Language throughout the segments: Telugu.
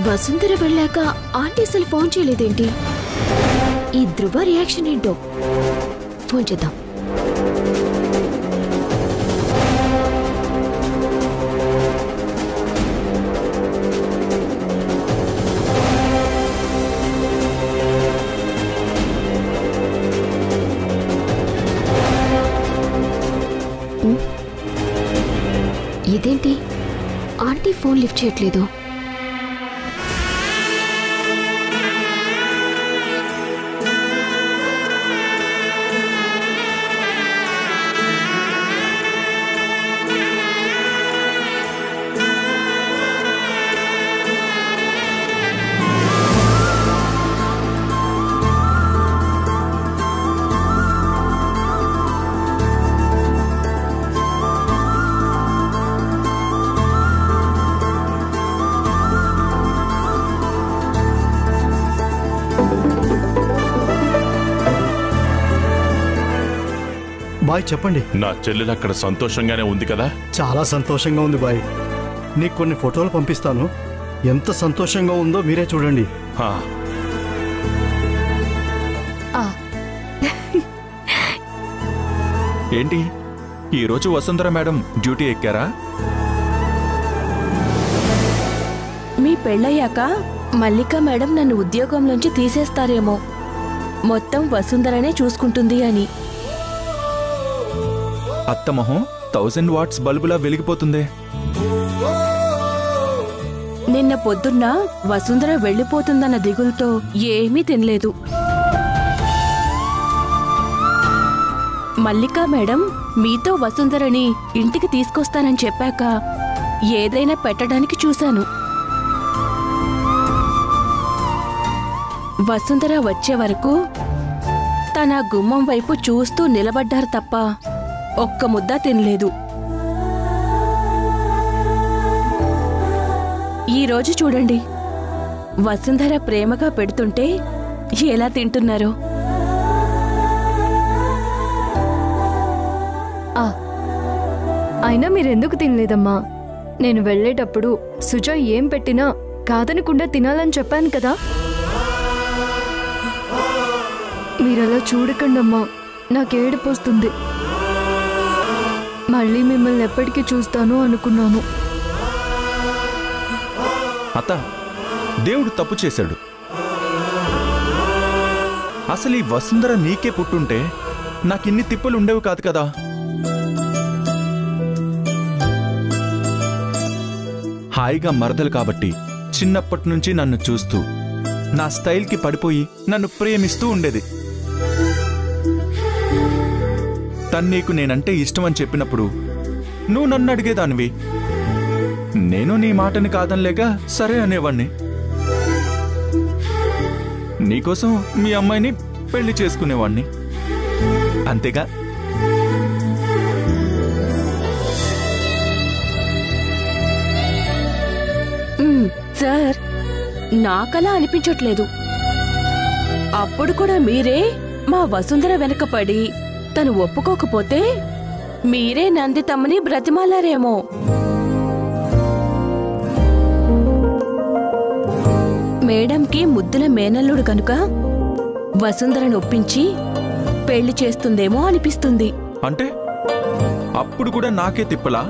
వసుంధర వెళ్ళాక ఆంటీ అసలు ఫోన్ చేయలేదేంటి? ఈ ధ్రువ రియాక్షన్ ఏంటో? ఫోన్ చేద్దాం. ఇదేంటి ఆంటీ ఫోన్ లిఫ్ట్ చేయట్లేదు? బాయ్ చెప్పండి. నా చెల్లెలు అక్కడ సంతోషంగానే ఉంది కదా? చాలా సంతోషంగా ఉంది బాయ్. నీకు కొన్ని ఫోటోలు పంపిస్తాను. ఎంత సంతోషంగా ఉందో మీరే చూడండి. ఏంటి ఈరోజు వసుంధర మేడం డ్యూటీ ఎక్కారా? మీ పెళ్ళయ్యాక మల్లిక మేడం నన్ను ఉద్యోగంలోంచి తీసేస్తారేమో, మొత్తం వసుంధరనే చూసుకుంటుంది అని. అత్తమొహం 1000 వాట్స్ బల్బులా వెలిగిపోతుంది. నిన్న పొద్దున్న వసుంధర వెళ్లిపోతుందన్న దిగులుతో ఏమీ తినలేదు. మల్లికా మేడం మీతో వసుంధరని ఇంటికి తీసుకొస్తానని చెప్పాక ఏదైనా పెట్టడానికి చూశాను. వసుంధర వచ్చే వరకు తన గుమ్మం వైపు చూస్తూ నిలబడ్డారు తప్ప ఒక్క ముద్ద తినలేదు. ఈరోజు చూడండి, వసుంధర ప్రేమగా పెడుతుంటే ఎలా తింటున్నారో. అయినా మీరెందుకు తినలేదమ్మా? నేను వెళ్ళేటప్పుడు సుజా ఏం పెట్టినా కాదనకుండా తినాలని చెప్పాను కదా. మీరలా చూడకండమ్మా, నాకేడిపోస్తుంది. మళ్ళీ మిమ్మల్ని ఎప్పటికీ చూస్తాను అనుకున్నాను. అత్త, దేవుడు తప్పు చేశాడు. అసలు ఈ వసుంధర నీకే పుట్టుంటే నాకిన్ని తిప్పలు ఉండేవి కాదు కదా. హాయిగా మరదలు కాబట్టి చిన్నప్పటి నుంచి నన్ను చూస్తూ నా స్టైల్కి పడిపోయి నన్ను ప్రేమిస్తూ ఉండేది. తను నీకు నేనంటే ఇష్టమని చెప్పినప్పుడు నువ్వు నన్ను అడిగేదానివి. నేను నీ మాటని కాదనలేక సరే అనేవాణ్ణి. నీకోసం మీ అమ్మాయిని పెళ్లి చేసుకునేవాణ్ణి, అంతేగా. సార్, నాకలా అనిపించట్లేదు. అప్పుడు కూడా మీరే మా వసుంధర వెనకపడి తను ఒప్పుకోకపోతే మీరే నంది తమ్మని బ్రతిమాలారేమో. మేడంకి ముద్దుల మేనల్లుడు కనుక వసుంధరను ఒప్పించి పెళ్లి చేస్తుందేమో అనిపిస్తుంది. అంటే అప్పుడు కూడా నాకే తిప్పలా?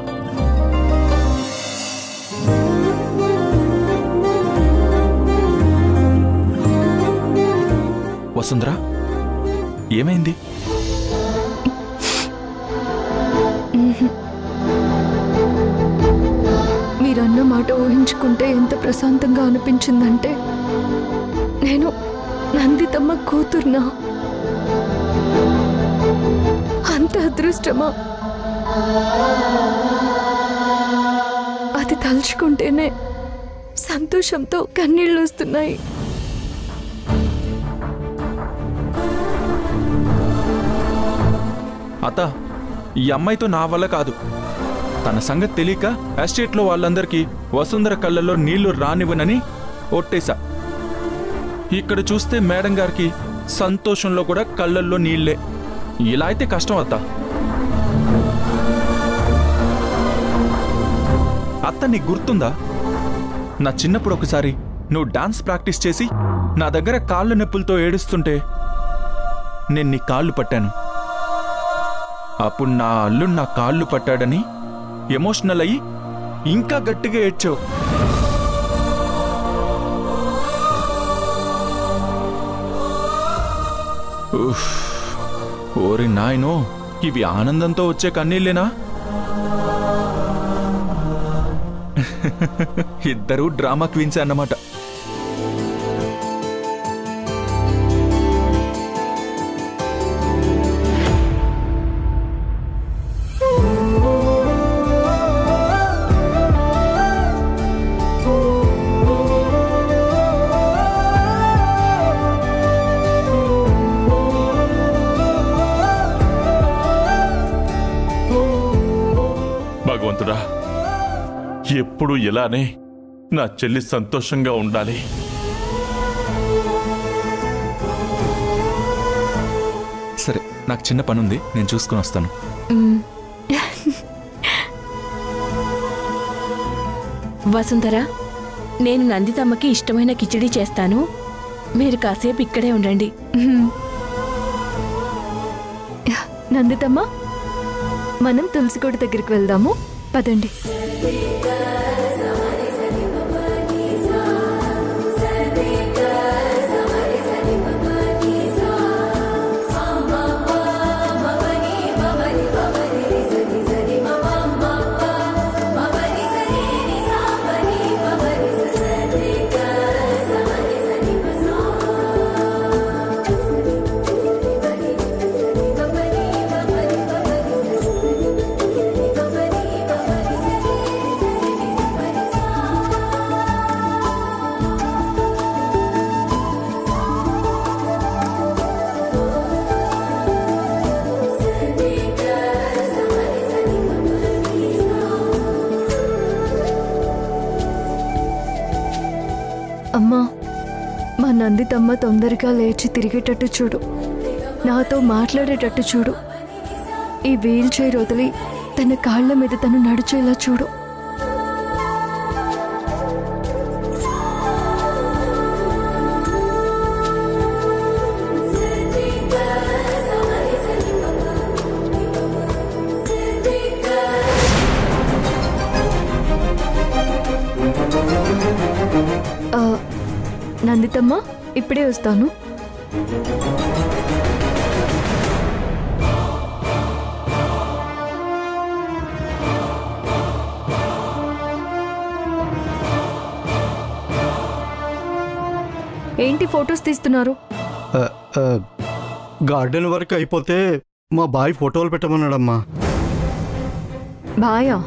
వసుంధర, ఏమైంది? మీరన్న మాట ఊహించుకుంటే ఎంత ప్రశాంతంగా అనిపించిందంటే, నేను నందితమ్మ కూతుర్నా? అంత అదృష్టమా? అది తలుచుకుంటేనే సంతోషంతో కన్నీళ్ళు వస్తున్నాయి. అత్త, ఈ అమ్మాయితో నా వల్ల కాదు. తన సంగతి తెలియక ఎస్టేట్లో వాళ్ళందరికీ వసుంధర కళ్ళల్లో నీళ్లు రానివ్వనని ఒట్టేశా. ఇక్కడ చూస్తే మేడం గారికి సంతోషంలో కూడా కళ్ళల్లో నీళ్లే. ఇలా అయితే కష్టం అత్త. అత్త నీకు గుర్తుందా? నా చిన్నప్పుడు ఒకసారి నువ్వు డాన్స్ ప్రాక్టీస్ చేసి నా దగ్గర కాళ్ళు నొప్పులతో ఏడుస్తుంటే నేను నీ కాళ్ళు పట్టాను. అప్పుడు నా అల్లుడు నా కాళ్ళు పట్టాడని ఎమోషనల్ అయ్యి ఇంకా గట్టిగా ఏడ్చావు. ఓరి నాయనో, ఇవి ఆనందంతో వచ్చే కన్నీళ్ళేనా? ఇద్దరు డ్రామా క్వీన్సే అన్నమాట. భగవంతుడా, ఎప్పుడు ఇలానే నా చెల్లి సంతోషంగా ఉండాలి. సరే, నాకు చిన్న పనుంది, నేను చూసుకుని వస్తాను. వసుంధరా, నేను నందితమ్మకి ఇష్టమైన కిచిడి చేస్తాను, మీరు కాసేపు ఇక్కడే ఉండండి. నందితమ్మ, మనం తులసికోట దగ్గరికి వెళ్దాము, పదండి. అమ్మా, మా నందితమ్మ తొందరగా లేచి తిరిగేటట్టు చూడు, నాతో మాట్లాడేటట్టు చూడు, ఈ వీల్ చైర్ వదిలి తన కాళ్ల మీద తను నడిచేలా చూడు. నందితమ్మ, ఇప్పుడే వస్తాను. ఏంటి ఫొటోస్ తీస్తున్నారు? గార్డెన్ వర్క్ అయిపోతే మా బాయ్ ఫోటోలు పెట్టమన్నాడమ్మా. బాయా?